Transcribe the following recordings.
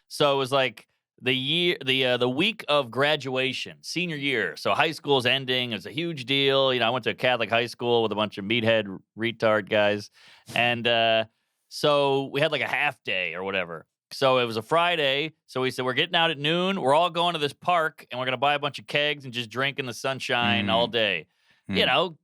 So it was like the week of graduation, senior year. So high school's ending. It's a huge deal. I went to a Catholic high school with a bunch of meathead retard guys, and so we had like a half day or whatever. So it was a Friday. So we said, we're getting out at noon. We're all going to this park and we're going to buy a bunch of kegs and just drink in the sunshine all day. Mm.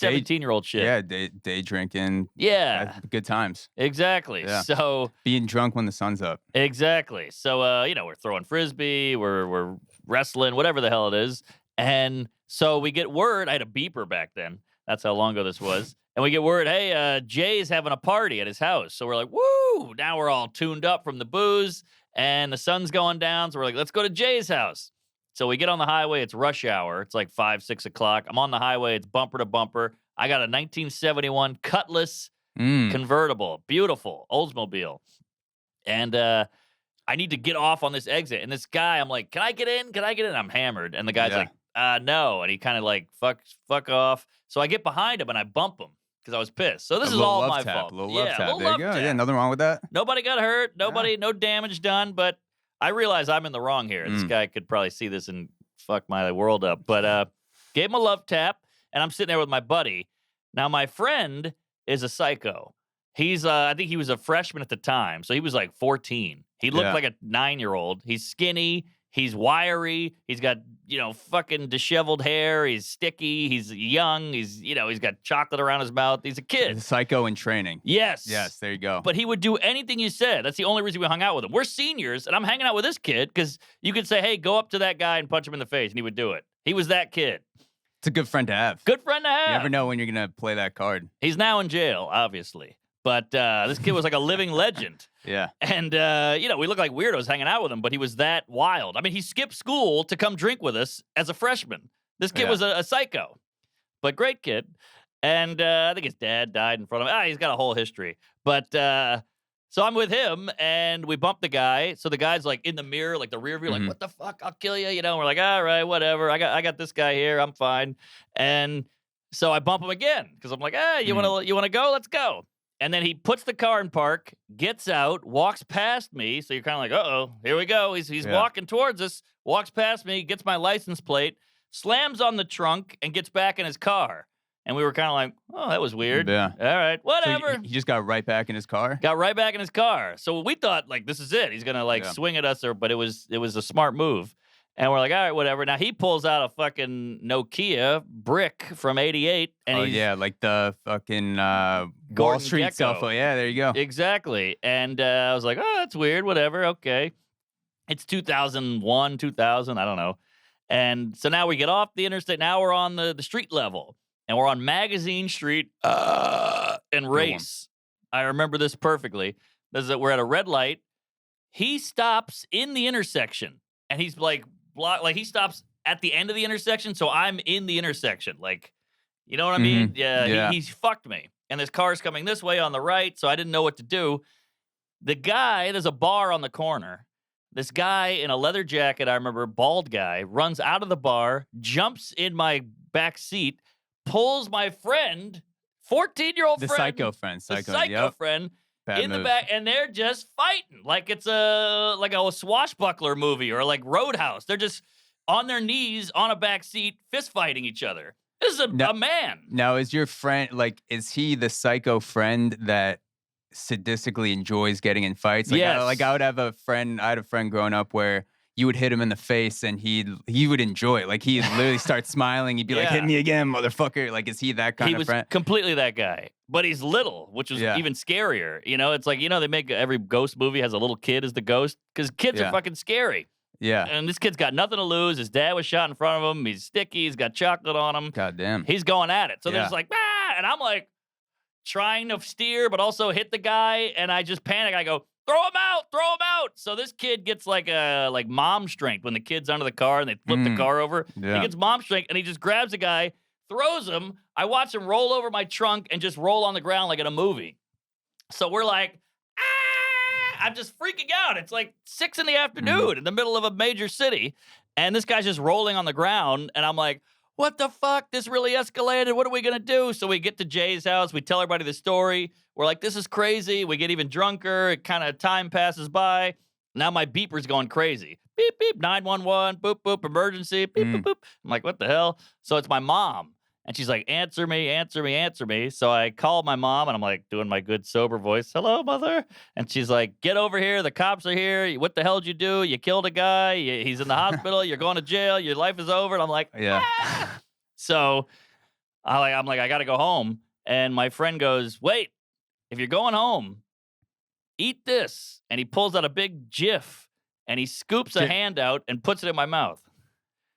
17-year-old shit. Yeah, day drinking. Yeah. Good times. Exactly. Yeah. So being drunk when the sun's up. Exactly. So, we're throwing Frisbee, we're wrestling, whatever the hell it is. And so we get word, I had a beeper back then. That's how long ago this was. And we get word, hey, Jay's having a party at his house. So we're like, woo! Now we're all tuned up from the booze and the sun's going down. So we're like, let's go to Jay's house. So we get on the highway. It's rush hour. It's like 5, 6 o'clock. I'm on the highway. It's bumper to bumper. I got a 1971 Cutlass convertible. Beautiful. Oldsmobile. And I need to get off on this exit. And this guy, I'm like, can I get in? Can I get in? I'm hammered. And the guy's like, no. And he kind of like, fuck off. So I get behind him and I bump him because I was pissed. So this is all my fault. A little love tap. Little there love you go. tap. Yeah, nothing wrong with that. Nobody got hurt. No damage done. But I realize I'm in the wrong here. This guy could probably see this and fuck my world up. But gave him a love tap. And I'm sitting there with my buddy. Now, my friend is a psycho. He's, I think he was a freshman at the time. So he was like 14. He looked like a 9-year-old. He's skinny. He's wiry. He's got, fucking disheveled hair. He's sticky. He's young. He's got chocolate around his mouth. He's a kid. He's a psycho in training. Yes. Yes, there you go. But he would do anything you said. That's the only reason we hung out with him. We're seniors, and I'm hanging out with this kid because you could say, hey, go up to that guy and punch him in the face, and he would do it. He was that kid. It's a good friend to have. Good friend to have. You never know when you're going to play that card. He's now in jail, obviously. But this kid was like a living legend. Yeah. And, we look like weirdos hanging out with him, but he was that wild. I mean, he skipped school to come drink with us as a freshman. This kid was a psycho, but great kid. And I think his dad died in front of him. He's got a whole history. But so I'm with him, and we bump the guy. So the guy's like in the mirror, like the rear view, like, what the fuck? I'll kill you. We're like, all right, whatever. I got this guy here. I'm fine. And so I bump him again because I'm like, you want to go? Let's go. And then he puts the car in park, gets out, walks past me. So you're kind of like, uh-oh, here we go. He's walking towards us, walks past me, gets my license plate, slams on the trunk, and gets back in his car. And we were kind of like, oh, that was weird. Yeah. All right, whatever. So he just got right back in his car? Got right back in his car. So we thought, like, this is it. He's going to, swing at us, but it was a smart move. And we're like, all right, whatever. Now, he pulls out a fucking Nokia brick from 88. And like the fucking Wall Street Gecko. cell phone. Yeah, there you go. Exactly. And I was like, oh, that's weird. Whatever. Okay. It's 2001, 2000. I don't know. And so now we get off the interstate. Now we're on the street level. And we're on Magazine Street and Race. I remember this perfectly. We're at a red light. He stops in the intersection. And he's like, he stops at the end of the intersection, so I'm in the intersection. Like, you know what I mean? Yeah. He's fucked me. And this car's coming this way on the right, so I didn't know what to do. The guy, there's a bar on the corner. This guy in a leather jacket, I remember, bald guy, runs out of the bar, jumps in my back seat, pulls my friend, 14-year-old friend. The psycho friend. The psycho friend. Bad in move. the back, and they're just fighting like it's a swashbuckler movie or like Roadhouse. They're just on their knees on a back seat, fist fighting each other. This is a man. Now, is your friend is he the psycho friend that sadistically enjoys getting in fights? Like, yes. I would have a friend. I had a friend growing up where you would hit him in the face and he would enjoy it. Like, he'd literally start smiling. He'd be like, hit me again, motherfucker. Like, is he that kind of friend? He was completely that guy. But he's little, which is even scarier. It's like, they make every ghost movie has a little kid as the ghost because kids are fucking scary. Yeah. And this kid's got nothing to lose. His dad was shot in front of him. He's sticky. He's got chocolate on him. God damn. He's going at it. So they're just like, and I'm like trying to steer, but also hit the guy. And I just panic. I go, throw him out. So this kid gets like mom strength when the kid's under the car and they flip the car over. Yeah. He gets mom strength and he just grabs the guy, throws him. I watch him roll over my trunk and just roll on the ground like in a movie. So we're like, I'm just freaking out. It's like 6 PM in the middle of a major city. And this guy's just rolling on the ground. And I'm like, what the fuck? This really escalated. What are we going to do? So we get to Jay's house. We tell everybody the story. We're like, this is crazy. We get even drunker. It kind of time passes by. Now my beeper's going crazy. Beep, beep, 911, boop, boop, emergency, beep, boop, Mm. boop. I'm like, what the hell? So it's my mom. And she's like, answer me, answer me, answer me. So I call my mom and I'm like doing my good sober voice. Hello, mother. And she's like, get over here. The cops are here. What the hell did you do? You killed a guy. He's in the hospital. You're going to jail. Your life is over. And I'm like, Yeah. ah! So I'm like, I got to go home. And my friend goes, wait, if you're going home, eat this. And he pulls out a big Jif and he scoops a Jif. hand out and puts it in my mouth.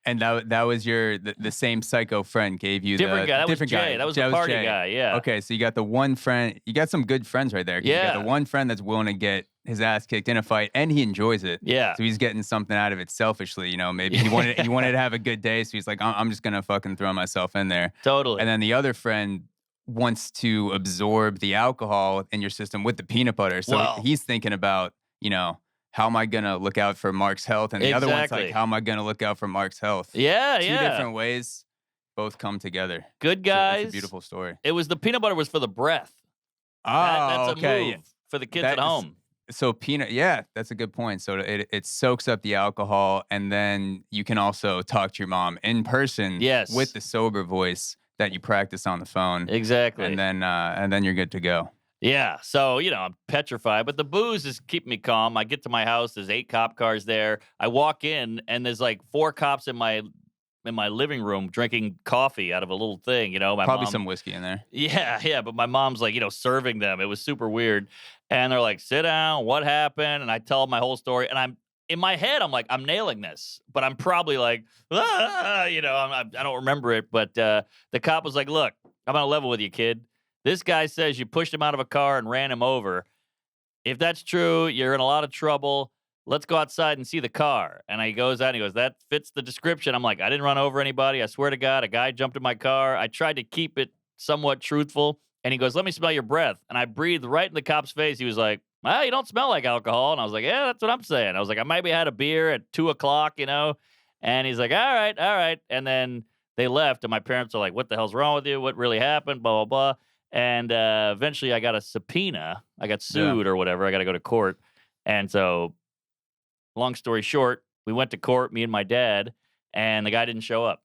And that was the same psycho friend gave you Different the guy. That was different Jay. guy. That was the party Jay. guy. Yeah. Okay, so you got the one friend. You got some good friends right there. 'Cause You got Yeah. the one friend that's willing to get his ass kicked in a fight, and he enjoys it. Yeah. So he's getting something out of it selfishly. You know, maybe he wanted to have a good day, so he's like, I'm just gonna fucking throw myself in there. Totally. And then the other friend wants to absorb the alcohol in your system with the peanut butter. So Well- he's thinking about, how am I gonna look out for Mark's health? And the other one's Exactly. like, how am I gonna look out for Mark's health? Yeah, Two yeah. different ways, both come together. Good It's guys. a beautiful story. It was the peanut butter was for the breath. Oh, That's okay. a move for the kids That at is- home. So yeah, that's a good point. So it soaks up the alcohol, and then you can also talk to your mom in person, Yes. with the sober voice that you practice on the phone, Exactly. and then you're good to go. Yeah. So, I'm petrified, but the booze is keeping me calm. I get to my house, there's 8 cop cars there. I walk in and there's like 4 cops in my living room drinking coffee out of a little thing, my Probably mom, some whiskey in there. Yeah, but my mom's like, serving them. It was super weird. And they're like, sit down, what happened? And I tell them my whole story. And I'm in my head, I'm like, I'm nailing this, but I'm probably like, I don't remember it. But the cop was like, look, I'm on a level with you, kid. This guy says you pushed him out of a car and ran him over. If that's true, you're in a lot of trouble. Let's go outside and see the car. And he goes out and he goes, that fits the description. I'm like, I didn't run over anybody. I swear to God, a guy jumped in my car. I tried to keep it somewhat truthful. And he goes, let me smell your breath. And I breathed right in the cop's face. He was like, well, you don't smell like alcohol. And I was like, yeah, that's what I'm saying. I was like, I maybe had a beer at 2:00, And he's like, all right. And then they left. And my parents are like, what the hell's wrong with you? What really happened? Blah, blah, blah. And eventually I got a subpoena. I got sued or whatever. I got to go to court. And so, long story short, we went to court, me and my dad, and the guy didn't show up.